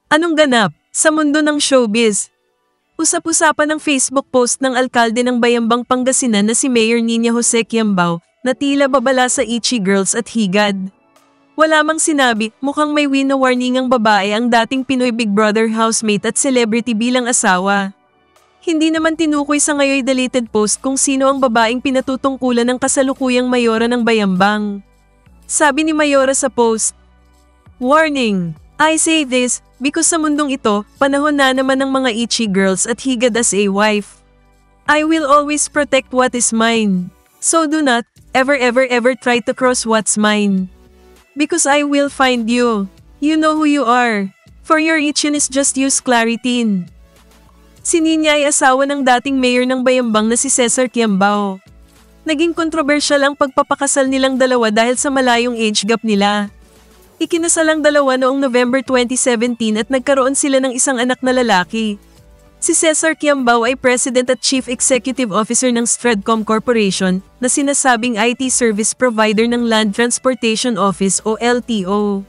Anong ganap sa mundo ng showbiz? Usap-usapan ng Facebook post ng alkalde ng Bayambang Pangasinan na si Mayor Nina Jose Quiambao na tila babala sa Itchy Girls at Higad. Wala mang sinabi, mukhang may wina-warning ang babae ang dating Pinoy Big Brother housemate at celebrity bilang asawa. Hindi naman tinukoy sa ngayoy deleted post kung sino ang babaeng pinatutungkulan ng kasalukuyang mayora ng Bayambang. Sabi ni Mayora sa post, "Warning! I say this because sa mundong ito, panahon na naman ng mga Itchy Girls at Higad as a wife. I will always protect what is mine. So do not, ever try to cross what's mine. Because I will find you. You know who you are. For your itchiness just use Claritin." Si Nina ay asawa ng dating mayor ng Bayambang na si Cesar Quiambao. Naging kontrobersyal ang pagpapakasal nilang dalawa dahil sa malayong age gap nila. Ikinasal ang dalawa noong November 2017 at nagkaroon sila ng isang anak na lalaki. Si Cesar Quiambao ay President at Chief Executive Officer ng Stratcom Corporation na sinasabing IT service provider ng Land Transportation Office o LTO.